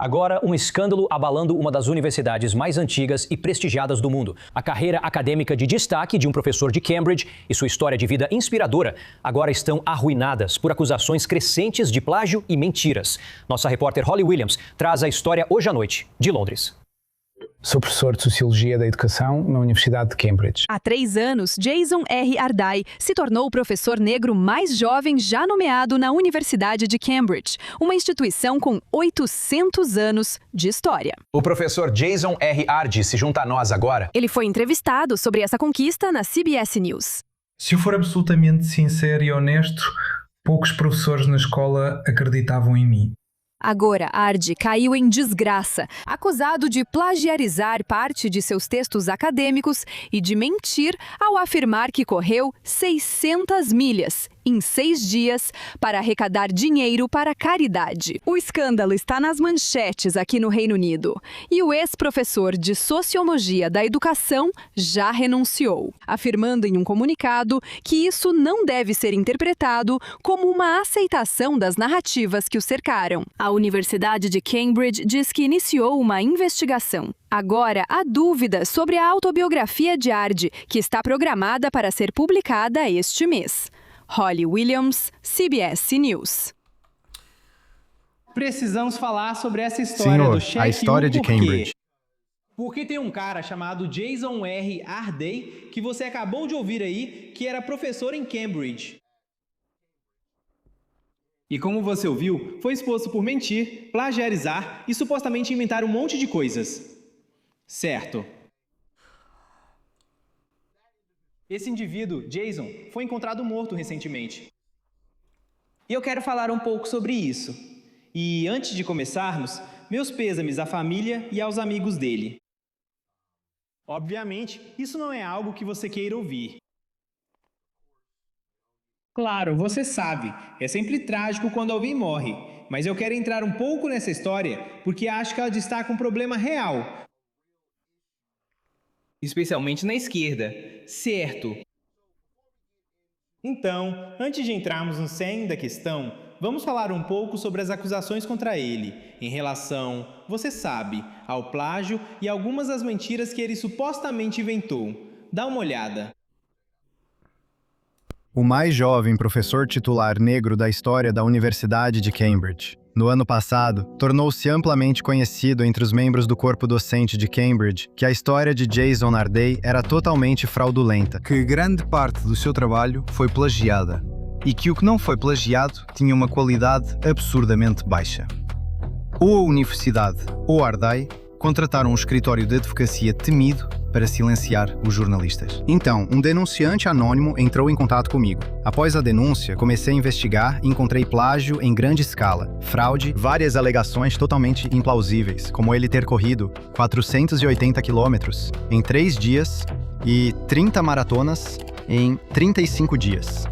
Agora, um escândalo abalando uma das universidades mais antigas e prestigiadas do mundo. A carreira acadêmica de destaque de um professor de Cambridge e sua história de vida inspiradora agora estão arruinadas por acusações crescentes de plágio e mentiras. Nossa repórter Holly Williams traz a história hoje à noite, de Londres. Sou professor de Sociologia da Educação na Universidade de Cambridge. Há 3 anos, Jason R. Ardai se tornou o professor negro mais jovem já nomeado na Universidade de Cambridge, uma instituição com 800 anos de história. O professor Jason R. Ardai se junta a nós agora. Ele foi entrevistado sobre essa conquista na CBS News. Se eu for absolutamente sincero e honesto, poucos professores na escola acreditavam em mim. Agora, Ardai caiu em desgraça, acusado de plagiarizar parte de seus textos acadêmicos e de mentir ao afirmar que correu 600 milhas em 6 dias para arrecadar dinheiro para caridade. O escândalo está nas manchetes aqui no Reino Unido e o ex-professor de Sociologia da Educação já renunciou, afirmando em um comunicado que isso não deve ser interpretado como uma aceitação das narrativas que o cercaram. A Universidade de Cambridge diz que iniciou uma investigação. Agora, há dúvidas sobre a autobiografia de Ardai, que está programada para ser publicada este mês. Holly Williams, CBS News. Precisamos falar sobre essa história do cheque. A história de Cambridge. Porque tem um cara chamado Jason R. Ardai, que você acabou de ouvir aí, que era professor em Cambridge. E como você ouviu, foi exposto por mentir, plagiarizar e supostamente inventar um monte de coisas. Certo. Esse indivíduo, Jason, foi encontrado morto recentemente. E eu quero falar um pouco sobre isso. E antes de começarmos, meus pêsames à família e aos amigos dele. Obviamente, isso não é algo que você queira ouvir. Claro, você sabe, é sempre trágico quando alguém morre, mas eu quero entrar um pouco nessa história porque acho que ela destaca um problema real. Especialmente na esquerda, certo? Então, antes de entrarmos no cerne da questão, vamos falar um pouco sobre as acusações contra ele, em relação, você sabe, ao plágio e algumas das mentiras que ele supostamente inventou. Dá uma olhada. O mais jovem professor titular negro da história da Universidade de Cambridge. No ano passado, tornou-se amplamente conhecido entre os membros do corpo docente de Cambridge que a história de Jason Ardai era totalmente fraudulenta, que grande parte do seu trabalho foi plagiada, e que o que não foi plagiado tinha uma qualidade absurdamente baixa. Ou a Universidade ou Ardai contrataram um escritório de advocacia temido para silenciar os jornalistas. Então, um denunciante anônimo entrou em contato comigo. Após a denúncia, comecei a investigar e encontrei plágio em grande escala, fraude, várias alegações totalmente implausíveis, como ele ter corrido 480 quilômetros em 3 dias e 30 maratonas em 35 dias.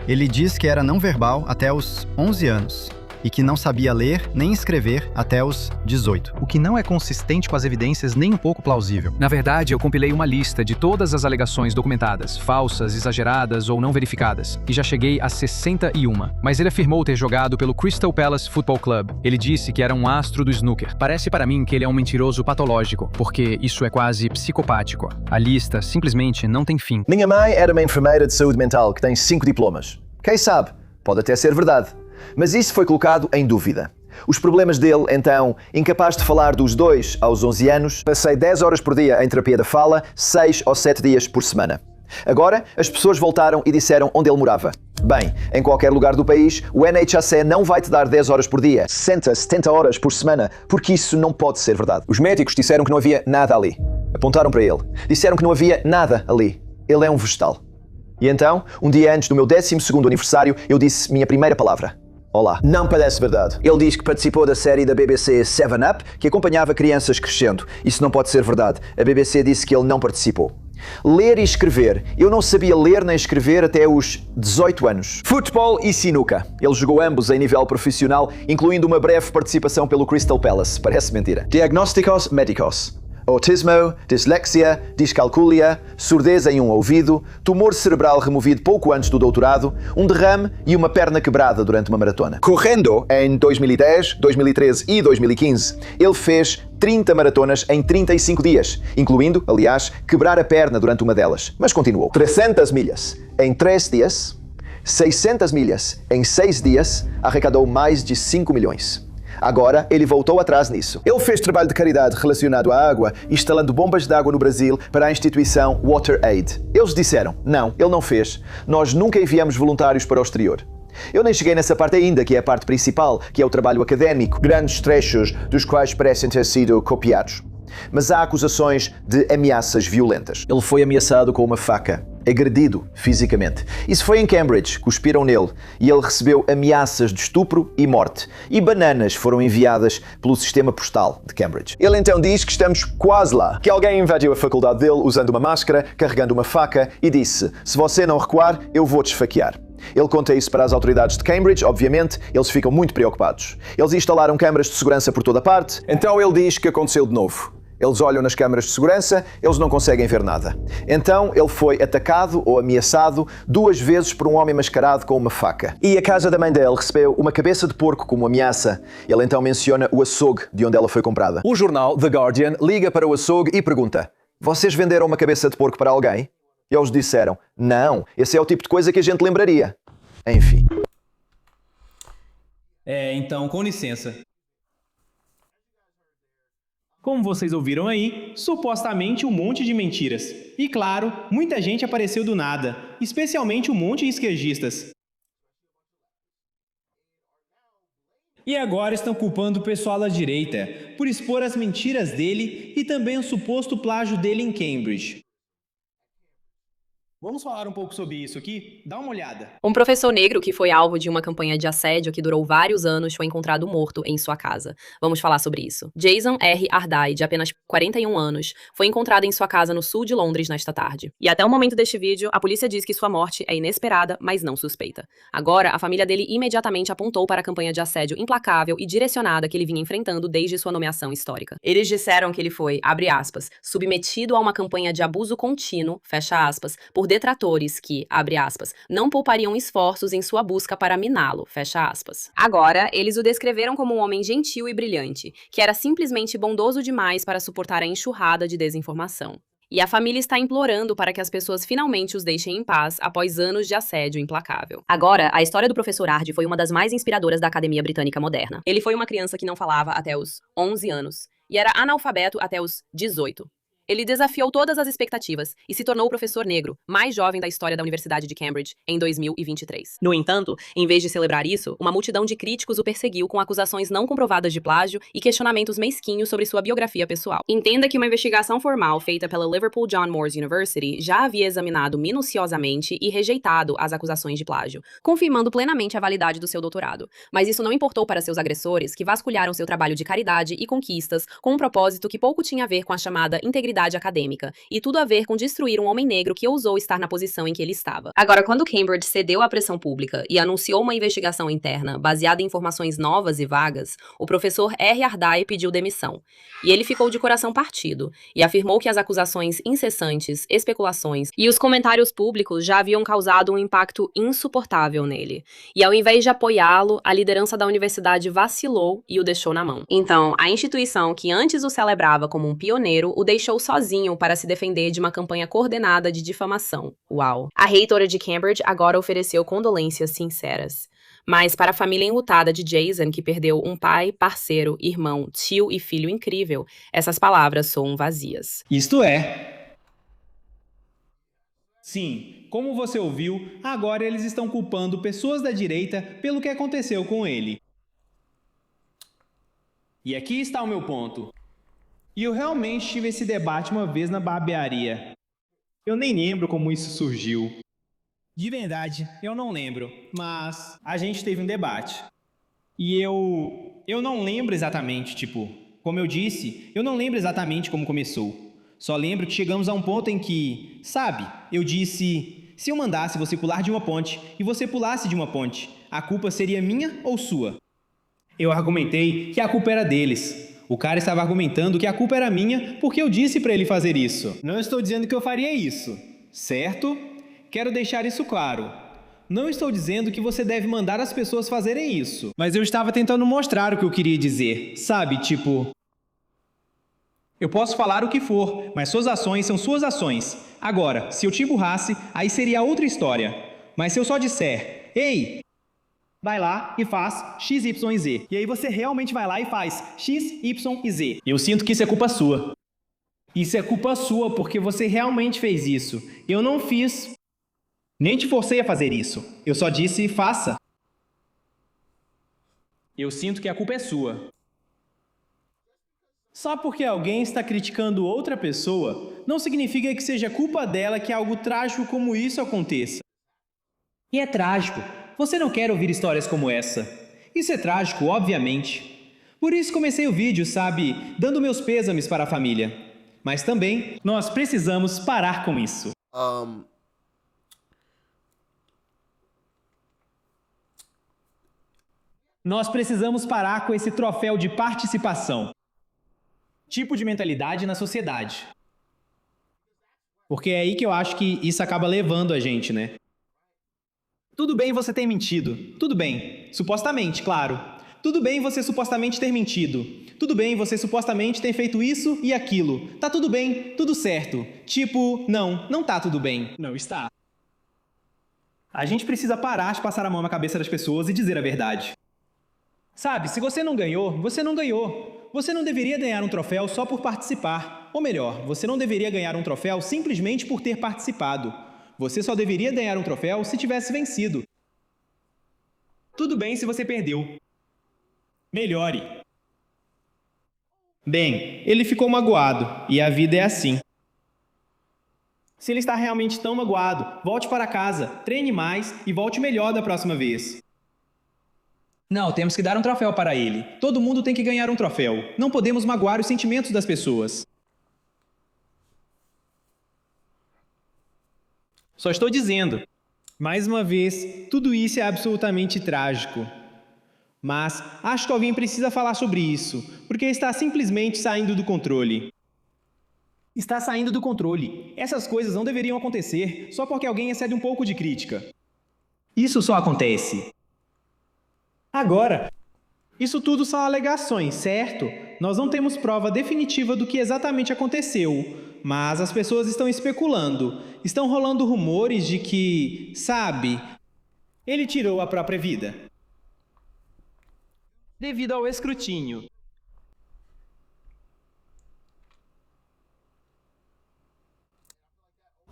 Ele diz que era não verbal até os 11 anos. E que não sabia ler nem escrever até os 18, o que não é consistente com as evidências nem um pouco plausível. Na verdade, eu compilei uma lista de todas as alegações documentadas, falsas, exageradas ou não verificadas, e já cheguei a 61. Mas ele afirmou ter jogado pelo Crystal Palace Football Club. Ele disse que era um astro do snooker. Parece para mim que ele é um mentiroso patológico, porque isso é quase psicopático. A lista simplesmente não tem fim. Minha mãe era uma enfermeira de saúde mental que tem 5 diplomas. Quem sabe? Pode até ser verdade. Mas isso foi colocado em dúvida. Os problemas dele, então, incapaz de falar dos 2 aos 11 anos, passei 10 horas por dia em terapia da fala, 6 ou 7 dias por semana. Agora, as pessoas voltaram e disseram onde ele morava. Bem, em qualquer lugar do país, o NHS não vai te dar 10 horas por dia, 60, 70 horas por semana, porque isso não pode ser verdade. Os médicos disseram que não havia nada ali. Apontaram para ele. Disseram que não havia nada ali. Ele é um vegetal. E então, um dia antes do meu 12º aniversário, eu disse minha primeira palavra. Olá. Não parece verdade. Ele diz que participou da série da BBC 7up, que acompanhava crianças crescendo. Isso não pode ser verdade. A BBC disse que ele não participou. Ler e escrever. Eu não sabia ler nem escrever até os 18 anos. Futebol e sinuca. Ele jogou ambos em nível profissional, incluindo uma breve participação pelo Crystal Palace. Parece mentira. Diagnósticos médicos. autismo, dislexia, discalculia, surdez em um ouvido, tumor cerebral removido pouco antes do doutorado, um derrame e uma perna quebrada durante uma maratona. Correndo em 2010, 2013 e 2015, ele fez 30 maratonas em 35 dias, incluindo, aliás, quebrar a perna durante uma delas. Mas continuou. 300 milhas em 3 dias, 600 milhas em 6 dias, arrecadou mais de 5 milhões. Agora, ele voltou atrás nisso. Ele fez trabalho de caridade relacionado à água, instalando bombas de água no Brasil para a instituição WaterAid. Eles disseram, não, ele não fez. Nós nunca enviamos voluntários para o exterior. Eu nem cheguei nessa parte ainda, que é a parte principal, que é o trabalho académico, grandes trechos dos quais parecem ter sido copiados. Mas há acusações de ameaças violentas. Ele foi ameaçado com uma faca, agredido fisicamente. Isso foi em Cambridge, cuspiram nele, e ele recebeu ameaças de estupro e morte. E bananas foram enviadas pelo sistema postal de Cambridge. Ele então diz que estamos quase lá, que alguém invadiu a faculdade dele usando uma máscara, carregando uma faca, e disse, se você não recuar, eu vou te esfaquear. Ele conta isso para as autoridades de Cambridge, obviamente, eles ficam muito preocupados. Eles instalaram câmaras de segurança por toda parte, então ele diz que aconteceu de novo. Eles olham nas câmaras de segurança, eles não conseguem ver nada. Então ele foi atacado ou ameaçado 2 vezes por um homem mascarado com uma faca. E a casa da mãe dele recebeu uma cabeça de porco como ameaça. Ele então menciona o açougue de onde ela foi comprada. O jornal The Guardian liga para o açougue e pergunta: vocês venderam uma cabeça de porco para alguém? E eles disseram: não, esse é o tipo de coisa que a gente lembraria. Enfim. Então, com licença. Como vocês ouviram aí, supostamente um monte de mentiras. E claro, muita gente apareceu do nada, especialmente um monte de esquerdistas. E agora estão culpando o pessoal da direita por expor as mentiras dele e também o suposto plágio dele em Cambridge. Vamos falar um pouco sobre isso aqui? Dá uma olhada. Um professor negro que foi alvo de uma campanha de assédio que durou vários anos foi encontrado morto em sua casa. Vamos falar sobre isso. Jason R. Ardai, de apenas 41 anos, foi encontrado em sua casa no sul de Londres nesta tarde. E até o momento deste vídeo, a polícia diz que sua morte é inesperada, mas não suspeita. Agora, a família dele imediatamente apontou para a campanha de assédio implacável e direcionada que ele vinha enfrentando desde sua nomeação histórica. Eles disseram que ele foi, abre aspas, submetido a uma campanha de abuso contínuo, fecha aspas, por detratores que, abre aspas, não poupariam esforços em sua busca para miná-lo, fecha aspas. Agora, eles o descreveram como um homem gentil e brilhante, que era simplesmente bondoso demais para suportar a enxurrada de desinformação. E a família está implorando para que as pessoas finalmente os deixem em paz após anos de assédio implacável. Agora, a história do professor Ardai foi uma das mais inspiradoras da Academia Britânica Moderna. Ele foi uma criança que não falava até os 11 anos e era analfabeto até os 18. Ele desafiou todas as expectativas e se tornou o professor negro mais jovem da história da Universidade de Cambridge em 2023. No entanto, em vez de celebrar isso, uma multidão de críticos o perseguiu com acusações não comprovadas de plágio e questionamentos mesquinhos sobre sua biografia pessoal. Entenda que uma investigação formal feita pela Liverpool John Moores University já havia examinado minuciosamente e rejeitado as acusações de plágio, confirmando plenamente a validade do seu doutorado. Mas isso não importou para seus agressores, que vasculharam seu trabalho de caridade e conquistas com um propósito que pouco tinha a ver com a chamada integridade acadêmica, e tudo a ver com destruir um homem negro que ousou estar na posição em que ele estava. Agora, quando Cambridge cedeu à pressão pública e anunciou uma investigação interna baseada em informações novas e vagas, o professor R. Ardai pediu demissão. E ele ficou de coração partido, e afirmou que as acusações incessantes, especulações e os comentários públicos já haviam causado um impacto insuportável nele. E ao invés de apoiá-lo, a liderança da universidade vacilou e o deixou na mão. Então, a instituição que antes o celebrava como um pioneiro o deixou sozinho para se defender de uma campanha coordenada de difamação. Uau! A reitora de Cambridge agora ofereceu condolências sinceras. Mas para a família enlutada de Jason, que perdeu um pai, parceiro, irmão, tio e filho incrível, essas palavras soam vazias. Isto é... Sim, como você ouviu, agora eles estão culpando pessoas da direita pelo que aconteceu com ele. E aqui está o meu ponto. E eu realmente tive esse debate uma vez na barbearia. Eu nem lembro como isso surgiu. De verdade, eu não lembro, mas a gente teve um debate. E eu não lembro exatamente, como eu disse, eu não lembro exatamente como começou. Só lembro que chegamos a um ponto em que, sabe, eu disse, se eu mandasse você pular de uma ponte e você pulasse de uma ponte, a culpa seria minha ou sua? Eu argumentei que a culpa era deles. O cara estava argumentando que a culpa era minha porque eu disse para ele fazer isso. Não estou dizendo que eu faria isso, certo? Quero deixar isso claro. Não estou dizendo que você deve mandar as pessoas fazerem isso. Mas eu estava tentando mostrar o que eu queria dizer. Sabe, tipo... Eu posso falar o que for, mas suas ações são suas ações. Agora, se eu te emburrasse, aí seria outra história. Mas se eu só disser, ei, vai lá e faz X, Y e Z. E aí você realmente vai lá e faz X, Y e Z. Eu sinto que isso é culpa sua. Isso é culpa sua porque você realmente fez isso. Eu não fiz. Nem te forcei a fazer isso. Eu só disse, faça. Eu sinto que a culpa é sua. Só porque alguém está criticando outra pessoa, não significa que seja culpa dela que algo trágico como isso aconteça. E é trágico. Você não quer ouvir histórias como essa. Isso é trágico, obviamente. Por isso comecei o vídeo, sabe, dando meus pêsames para a família. Mas também, nós precisamos parar com isso. Nós precisamos parar com esse troféu de participação. Tipo de mentalidade na sociedade. Porque é aí que eu acho que isso acaba levando a gente, né? Tudo bem você ter mentido. Tudo bem. Supostamente, claro. Tudo bem você supostamente ter mentido. Tudo bem você supostamente ter feito isso e aquilo. Tá tudo bem, tudo certo. Tipo, não tá tudo bem. Não está. A gente precisa parar de passar a mão na cabeça das pessoas e dizer a verdade. Sabe, se você não ganhou, você não ganhou. Você não deveria ganhar um troféu só por participar. Ou melhor, você não deveria ganhar um troféu simplesmente por ter participado. Você só deveria ganhar um troféu se tivesse vencido. Tudo bem se você perdeu. Melhore. Bem, ele ficou magoado, e a vida é assim. Se ele está realmente tão magoado, volte para casa, treine mais e volte melhor da próxima vez. Não, temos que dar um troféu para ele. Todo mundo tem que ganhar um troféu. Não podemos magoar os sentimentos das pessoas. Só estou dizendo. Mais uma vez, tudo isso é absolutamente trágico. Mas acho que alguém precisa falar sobre isso, porque está simplesmente saindo do controle. Está saindo do controle. Essas coisas não deveriam acontecer só porque alguém excede um pouco de crítica. Isso só acontece. Agora, isso tudo são alegações, certo? Nós não temos prova definitiva do que exatamente aconteceu, mas as pessoas estão especulando. Estão rolando rumores de que, sabe, ele tirou a própria vida. Devido ao escrutínio.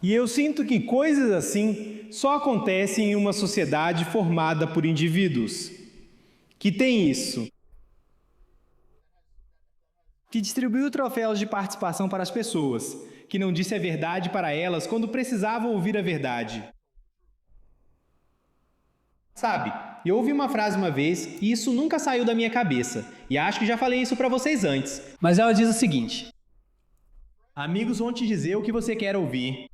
E eu sinto que coisas assim só acontecem em uma sociedade formada por indivíduos que tem isso. Que distribuiu troféus de participação para as pessoas, que não disse a verdade para elas quando precisavam ouvir a verdade. Sabe, eu ouvi uma frase uma vez e isso nunca saiu da minha cabeça, e acho que já falei isso para vocês antes, mas ela diz o seguinte: amigos vão te dizer o que você quer ouvir.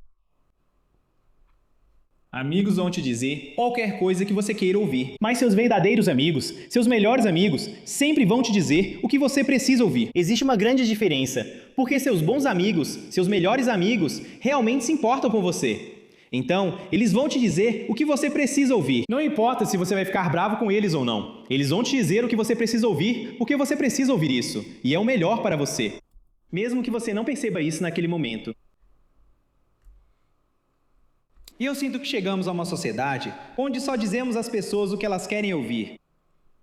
Amigos vão te dizer qualquer coisa que você queira ouvir. Mas seus verdadeiros amigos, seus melhores amigos, sempre vão te dizer o que você precisa ouvir. Existe uma grande diferença, porque seus bons amigos, seus melhores amigos, realmente se importam com você. Então, eles vão te dizer o que você precisa ouvir. Não importa se você vai ficar bravo com eles ou não. Eles vão te dizer o que você precisa ouvir, porque você precisa ouvir isso. E é o melhor para você. Mesmo que você não perceba isso naquele momento. E eu sinto que chegamos a uma sociedade onde só dizemos às pessoas o que elas querem ouvir.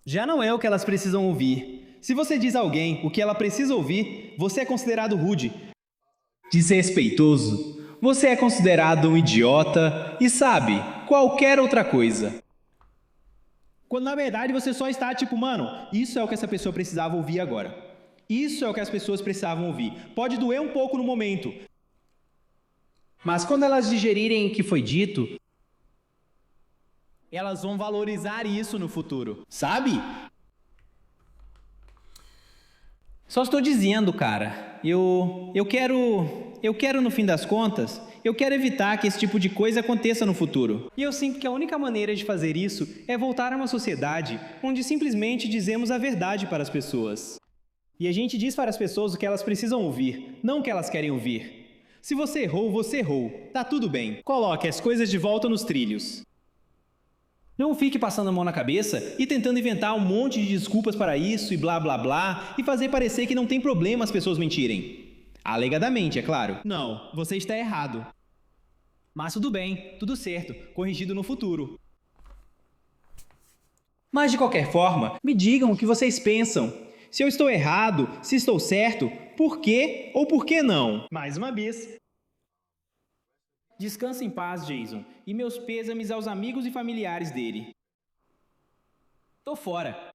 Já não é o que elas precisam ouvir. Se você diz a alguém o que ela precisa ouvir, você é considerado rude, desrespeitoso, você é considerado um idiota e, sabe, qualquer outra coisa. Quando na verdade você só está tipo, mano, isso é o que essa pessoa precisava ouvir agora. Isso é o que as pessoas precisavam ouvir. Pode doer um pouco no momento, mas quando elas digerirem o que foi dito, elas vão valorizar isso no futuro, sabe? Só estou dizendo, cara, eu quero no fim das contas, eu quero evitar que esse tipo de coisa aconteça no futuro. E eu sinto que a única maneira de fazer isso é voltar a uma sociedade onde simplesmente dizemos a verdade para as pessoas. E a gente diz para as pessoas o que elas precisam ouvir, não o que elas querem ouvir. Se você errou, você errou. Tá tudo bem. Coloque as coisas de volta nos trilhos. Não fique passando a mão na cabeça e tentando inventar um monte de desculpas para isso e blá blá blá e fazer parecer que não tem problema as pessoas mentirem. Alegadamente, é claro. Não, você está errado. Mas tudo bem, tudo certo, corrigido no futuro. Mas de qualquer forma, me digam o que vocês pensam. Se eu estou errado, se estou certo, por quê ou por que não? Mais uma vez. Descanse em paz, Jason, e meus pêsames aos amigos e familiares dele. Tô fora.